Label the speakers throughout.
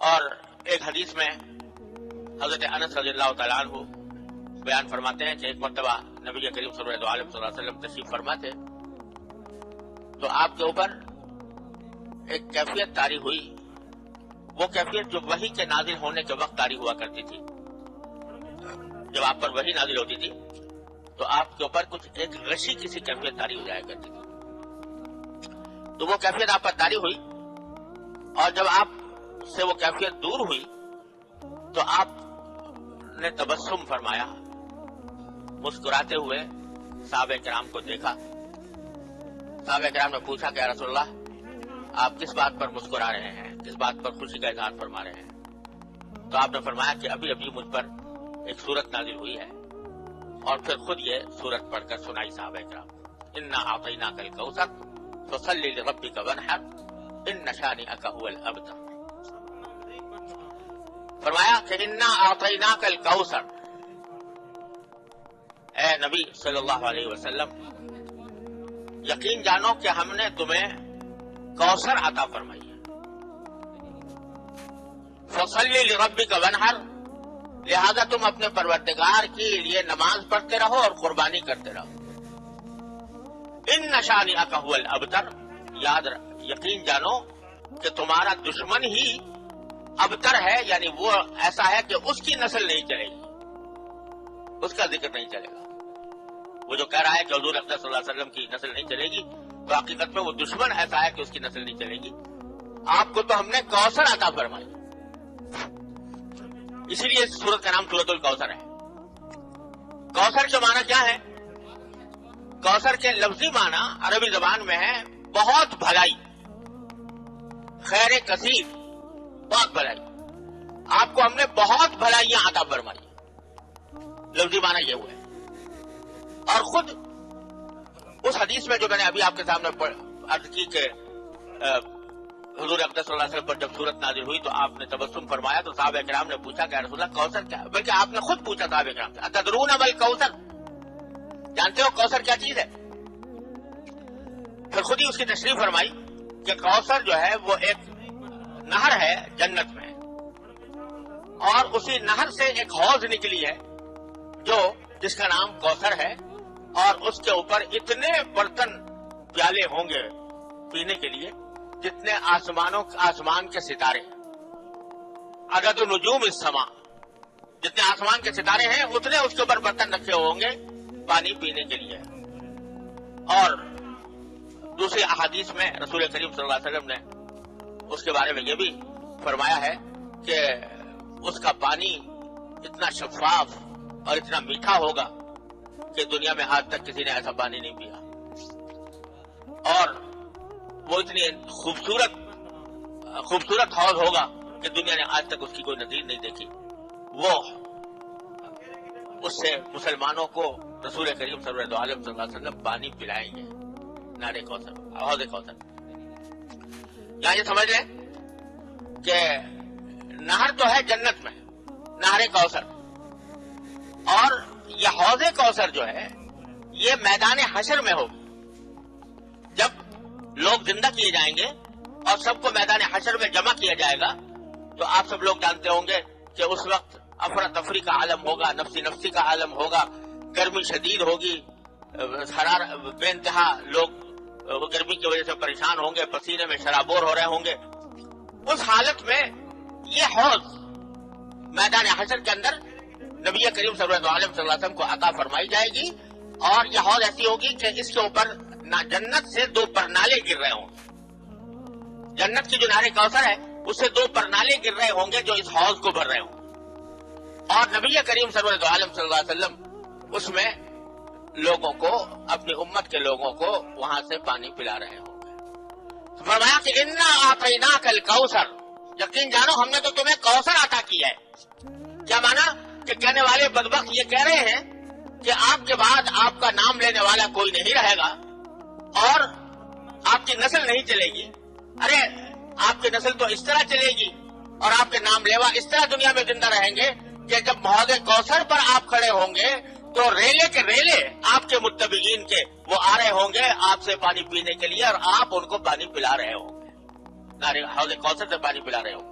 Speaker 1: اور ایک حدیث میں حضرت انس رضی اللہ تعالیٰ عنہ بیان فرماتے ہیں کہ ایک مرتبہ نبی کریم صلی اللہ علیہ وسلم تشریف فرما تھے تو آپ کے اوپر ایک کیفیت طاری ہوئی، وہ کیفیت جو وحی کے نازل ہونے کے وقت طاری ہوا کرتی تھی۔ جب آپ پر وحی نازل ہوتی تھی تو آپ کے اوپر کچھ ایک غشی کسی کیفیت طاری ہو جایا کرتی تھی، تو وہ کیفیت آپ پر طاری ہوئی، اور جب آپ سے وہ کیفیت دور ہوئی تو آپ نے تبسم فرمایا، مسکراتے ہوئے صحابہ کرام کو دیکھا۔ صحابہ کرام نے پوچھا کہ یا رسول اللہ آپ کس بات پر مسکرا رہے ہیں، کس بات پر خوشی کا اظہار فرما رہے ہیں؟ تو آپ نے فرمایا کہ ابھی ابھی مجھ پر ایک سورت نازل ہوئی ہے، اور پھر خود یہ سورت پڑھ کر سنائی صحابہ کرام کو، انا اعطیناک الکوثر فصلی لربک وانحر ان شانئک هو الابتر۔ فرمایا کہ انا اعطیناک الکوثر، اے نبی صلی اللہ علیہ وسلم یقین جانو کہ ہم نے تمہیں کوثر عطا فرمائی ہے، فصلی لربک وانحر، لہذا تم اپنے پروردگار کے لیے نماز پڑھتے رہو اور قربانی کرتے رہو۔ ان شانئک هو الابتر، یقین جانو کہ تمہارا دشمن ہی ابتر ہے، یعنی وہ ایسا ہے کہ اس کی نسل نہیں چلے گی، اس کا ذکر نہیں چلے گا۔ وہ جو کہہ رہا ہے کہ حضور اقدس صلی اللہ علیہ وسلم کی نسل نہیں چلے گی، تو حقیقت میں وہ دشمن ایسا ہے کہ اس کی نسل نہیں چلے گی۔ آپ کو تو ہم نے کوثر عطا فرمائی، اسی لیے اس سورت کا نام سورت الکوثر ہے۔ کوثر کے معنی کیا ہے؟ کوثر کے لفظی معنی عربی زبان میں ہے بہت بھلائی، خیر کثیر، بہت بھلائی۔ آپ کو ہم نے بہت بھلائیاں عطا فرمائی، لفظی معنی یہ ہوا ہے۔ اور خود اس حدیث میں جو میں نے ابھی آپ کے سامنے عرض کی کہ حضور اقدس صلی اللہ علیہ وسلم پر جب سورت نازل ہوئی تو آپ نے تبسم فرمایا، تو صحابہ کرام نے پوچھا کہ رسول اللہ کوثر کیا ہے؟ بلکہ آپ نے خود پوچھا صحابہ کرام سے، اتدرون ما الکوثر، جانتے ہو کوثر کیا چیز ہے؟ پھر خود ہی اس کی تشریح فرمائی کہ کوثر جو ہے وہ ایک نہر ہے جنت میں، اور اسی نہر سے ایک حوض نکلی ہے جس کا نام کوثر ہے، اور اس کے اوپر اتنے برتن پیالے ہوں گے پینے کے لیے جتنے آسمان کے ستارے ہیں، عدد نجوم السماء، جتنے آسمان کے ستارے ہیں اتنے اس کے اوپر برتن رکھے ہوں گے پانی پینے کے لیے۔ اور دوسری احادیث میں رسول کریم صلی اللہ علیہ وسلم نے اس کے بارے میں یہ بھی فرمایا ہے کہ اس کا پانی اتنا شفاف اور اتنا میٹھا ہوگا کہ دنیا میں آج تک کسی نے ایسا پانی نہیں پیا، اور وہ اتنی خوبصورت حوض ہوگا کہ دنیا نے آج تک اس کی کوئی نظیر نہیں دیکھی۔ وہ اس سے مسلمانوں کو رسول کریم صلی اللہ علیہ وسلم پانی پلائیں گے، نہر کوثر، حوض کوثر۔ یہاں یہ سمجھ لیں کہ نہر تو ہے جنت میں، نہر کوثر، اور یہ حوض کوثر جو ہے یہ میدان حشر میں ہوگی۔ جب لوگ زندہ کیے جائیں گے اور سب کو میدان حشر میں جمع کیا جائے گا تو آپ سب لوگ جانتے ہوں گے کہ اس وقت افراتفری کا عالم ہوگا، نفسی کا عالم ہوگا، گرمی شدید ہوگی، حرارت بے انتہا، لوگ گرمی کی وجہ سے پریشان ہوں گے، پسینے میں شرابور ہو رہے ہوں گے۔ اس حالت میں یہ حوض میدان حشر کے اندر نبی کریم صلی اللہ علیہ وسلم کو عطا فرمائی جائے گی، اور یہ حوض ایسی ہوگی کہ اس کے اوپر جنت سے 2 پرنالے گر رہے ہوں گے۔ جنت کی جو نہر کوثر ہے اس سے 2 پرنالے گر رہے ہوں گے جو اس حوض کو بھر رہے ہوں گے، اور نبی کریم صلی اللہ علیہ وسلم اس میں لوگوں کو، اپنی امت کے لوگوں کو وہاں سے پانی پلا رہے ہوں گے۔ فرمایا کہ انا اعطیناک الکوثر، یقین جانو ہم نے تو تمہیں کوثر عطا کیا ہے۔ کیا مانا؟ کہ کہنے والے بدبخت یہ کہہ رہے ہیں کہ آپ کے بعد آپ کا نام لینے والا کوئی نہیں رہے گا اور آپ کی نسل نہیں چلے گی۔ ارے آپ کی نسل تو اس طرح چلے گی اور آپ کے نام لیوا اس طرح دنیا میں زندہ رہیں گے کہ جب حوض کوثر پر آپ کھڑے ہوں گے تو ریلے کے ریلے آپ کے متبعین کے وہ آ رہے ہوں گے آپ سے پانی پینے کے لیے، اور آپ ان کو پانی پلا رہے ہوں گے، حوض کوثر سے پانی پلا رہے ہوں گے۔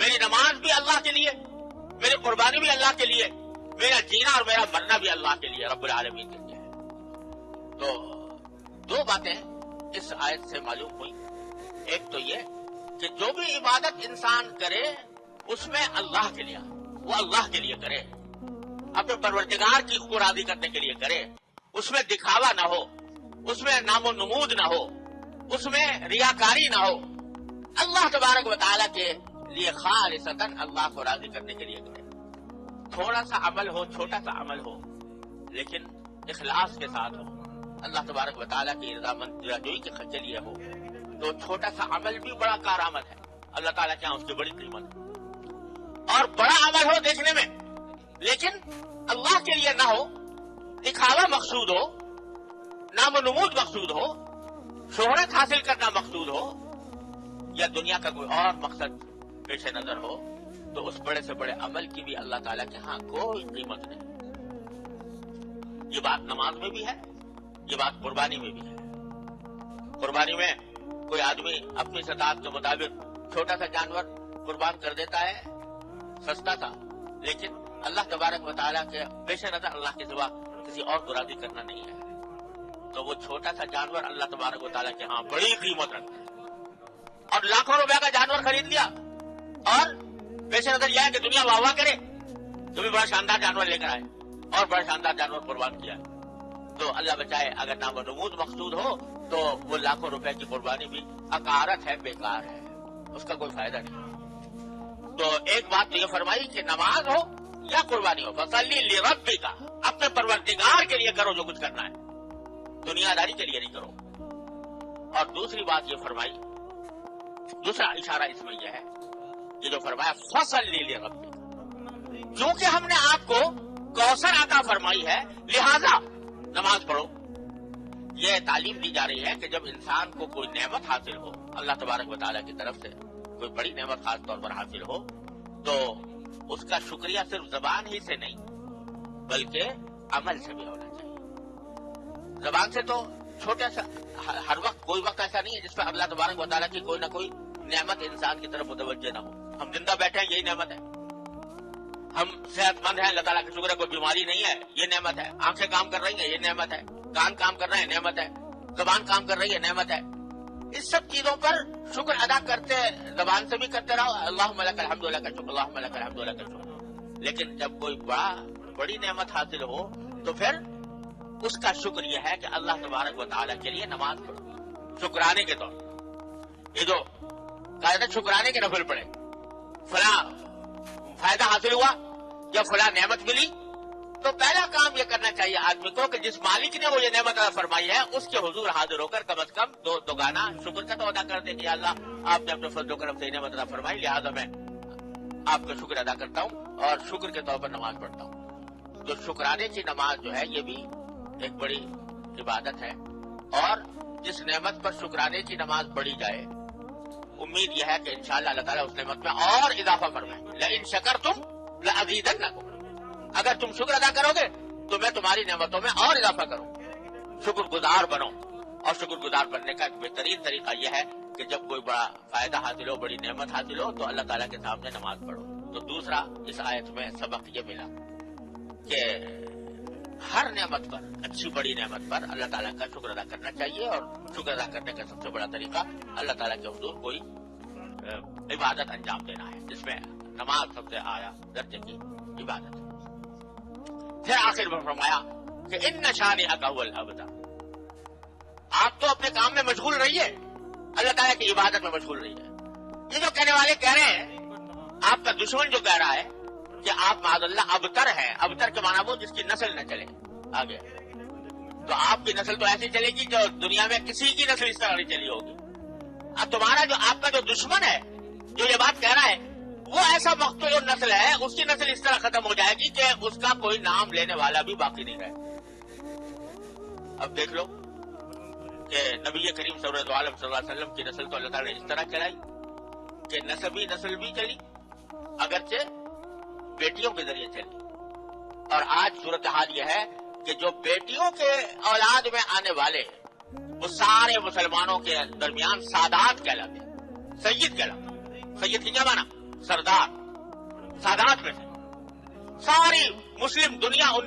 Speaker 1: میری نماز بھی اللہ کے لیے، میری قربانی بھی اللہ کے لیے، میرا جینا اور میرا مرنا بھی اللہ کے لیے، رب العالمین کے لیے۔ تو دو باتیں اس آیت سے معلوم ہوئی۔ ایک تو یہ کہ جو بھی عبادت انسان کرے اس میں اللہ کے لیے، وہ اللہ کے لیے کرے، اپنے پروردگار کی کو راضی کرنے کے لیے کرے، اس میں دکھاوا نہ ہو، اس میں نام و نمود نہ ہو، اس میں ریاکاری نہ ہو، اللہ تبارک و تعالیٰ کے لیے خالصتاً اللہ کو راضی کرنے کے لیے کرے۔ تھوڑا سا عمل ہو، چھوٹا سا عمل ہو، لیکن اخلاص کے ساتھ ہو، اللہ تبارک و تعالیٰ کی رضامند جوئی کے خرچے لیے ہو، تو چھوٹا سا عمل بھی بڑا کارآمد ہے، اللہ تعالیٰ کے یہاں اس کی بڑی قیمت ہے۔ اور بڑا عمل ہو دیکھنے میں، لیکن اللہ کے لیے نہ ہو، دکھاوا مقصود ہو، نام و نمود مقصود ہو، شہرت حاصل کرنا مقصود ہو، یا دنیا کا کوئی اور مقصد پیش نظر ہو، تو اس بڑے سے بڑے عمل کی بھی اللہ تعالیٰ کے ہاں کوئی قیمت نہیں۔ یہ بات نماز میں بھی ہے، یہ بات قربانی میں بھی ہے۔ قربانی میں کوئی آدمی اپنی استطاعت کے مطابق چھوٹا سا جانور قربان کر دیتا ہے، سستا تھا، لیکن اللہ تبارک و تعالیٰ کے پیش نظر اللہ کے سوا کسی اور کو راضی کرنا نہیں ہے، تو وہ چھوٹا سا جانور اللہ تبارک و تعالیٰ کے ہاں بڑی قیمت رکھتا ہے۔ اور لاکھوں روپے کا جانور خرید لیا اور پیش نظر یہ ہے کہ دنیا واہ واہ کرے، تو بھی بڑا شاندار جانور لے کر آئے اور بڑا شاندار جانور قربان کیا، تو اللہ بچائے اگر نام و نمود مقصود ہو تو وہ لاکھوں روپے کی قربانی بھی عقارت ہے، بیکار ہے، اس کا کوئی فائدہ نہیں۔ تو ایک بات تو یہ فرمائی کہ نماز ہو یا قربانی ہو، فصلی لربک، اپنے پروردگار کے لیے کرو جو کچھ کرنا ہے، دنیا داری کے لیے نہیں کرو۔ اور دوسری بات یہ فرمائی، دوسرا اشارہ اس میں یہ ہے، یہ جو فرمایا فصلی لربک، کیونکہ ہم نے آپ کو کوثر عطا فرمائی ہے لہذا نماز پڑھو۔ یہ تعلیم دی جا رہی ہے کہ جب انسان کو کوئی نعمت حاصل ہو اللہ تبارک و تعالیٰ کی طرف سے، کوئی بڑی نعمت خاص طور پر حاصل ہو، تو اس کا شکریہ صرف زبان ہی سے نہیں بلکہ عمل سے بھی ہونا چاہیے۔ زبان سے تو چھوٹا سا، ہر وقت کوئی وقت ایسا نہیں ہے جس پر اللہ تبارک و تعالیٰ کی کوئی نہ کوئی نعمت انسان کی طرف متوجہ نہ ہو۔ ہم زندہ بیٹھے ہیں، یہی نعمت ہے، ہم صحت مند ہیں، اللہ تعالیٰ کا شکر ہے، کوئی بیماری نہیں ہے، یہ نعمت ہے، آنکھیں کام کر رہی ہیں، یہ نعمت ہے، کان کام کر رہے ہیں، نعمت ہے، زبان کام کر رہی ہے، نعمت ہے۔ اس سب چیزوں پر شکر ادا کرتے، زبان سے بھی کرتے رہو، اللہم لک الحمد لک الشکر، اللہم لک الحمد لک الشکر۔ لیکن جب کوئی بڑی نعمت حاصل ہو تو پھر اس کا شکر یہ ہے کہ اللہ تبارک و تعالیٰ کے لیے نماز پڑھو، شکرانے کے طور۔ یہ جو قاعدہ شکرانے کے نفل پڑھے، فلاں فائدہ حاصل ہوا یا فلاں نعمت ملی، تو پہلا کام یہ کرنا چاہیے آدمی کو کہ جس مالک نے وہ یہ نعمت ادا فرمائی ہے اس کے حضور حاضر ہو کر کم از کم دو گانا شکر کا تو ادا کر دے کہ یا اللہ آپ نے اپنے فضل و کرم سے یہ نعمت ادا فرمائی، لہٰذا میں آپ کا شکر ادا کرتا ہوں اور شکر کے طور پر نماز پڑھتا ہوں۔ تو شکرانے کی نماز جو ہے یہ بھی ایک بڑی عبادت ہے، اور جس نعمت پر شکرانے کی نماز پڑھی جائے امید یہ ہے کہ انشاءاللہ اللہ تعالیٰ اس نعمت میں اور اضافہ فرمائے۔ لئن شکرتم لأزیدنکم، اگر تم شکر ادا کرو گے تو میں تمہاری نعمتوں میں اور اضافہ کروں۔ شکر گزار بنو، اور شکر گزار بننے کا ایک بہترین طریقہ یہ ہے کہ جب کوئی بڑا فائدہ حاصل ہو، بڑی نعمت حاصل ہو تو اللہ تعالیٰ کے سامنے نماز پڑھو۔ تو دوسرا اس آیت میں سبق یہ ملا کہ ہر نعمت پر، اچھی بڑی نعمت پر اللہ تعالیٰ کا شکر ادا کرنا چاہیے، اور شکر ادا کرنے کا سب سے بڑا طریقہ اللہ تعالیٰ کے حضور کوئی عبادت انجام دینا ہے، جس میں نماز سب سے اعلیٰ درجے کی عبادت ہے۔ پھر آخر میں فرمایا کہ ان شانئک ھو الابتر، آپ تو اپنے کام میں مشغول رہیے، اللہ تعالیٰ کی عبادت میں مشغول رہیے۔ یہ جو کہنے والے کہہ رہے ہیں، آپ کا دشمن جو کہہ رہا ہے کہ آپ معاذ اللہ ابتر ہیں، ابتر کے معنی وہ جس کی نسل نہ چلے آگے، تو آپ کی نسل تو ایسی چلے گی جو دنیا میں کسی کی نسل اس طرح نہیں چلی ہوگی۔ اب تمہارا جو آپ کا جو دشمن ہے جو یہ بات کہہ رہا ہے وہ ایسا مقتول نسل ہے، اس کی نسل اس طرح ختم ہو جائے گی کہ اس کا کوئی نام لینے والا بھی باقی نہیں رہے۔ اب دیکھ لو کہ نبی کریم صلی اللہ علیہ وسلم کی نسل تو اللہ تعالیٰ نے اس طرح چلائی کہ نسبی نسل بھی چلی، اگرچہ بیٹیوں کے ذریعے چلی، اور آج صورتحال یہ ہے کہ جو بیٹیوں کے اولاد میں آنے والے وہ سارے مسلمانوں کے درمیان سادات کہلاتے ہیں، سید کہلاتے ہیں۔ سید کی کیا معنی؟ سردار سادات میں تھے. ساری مسلم دنیا ان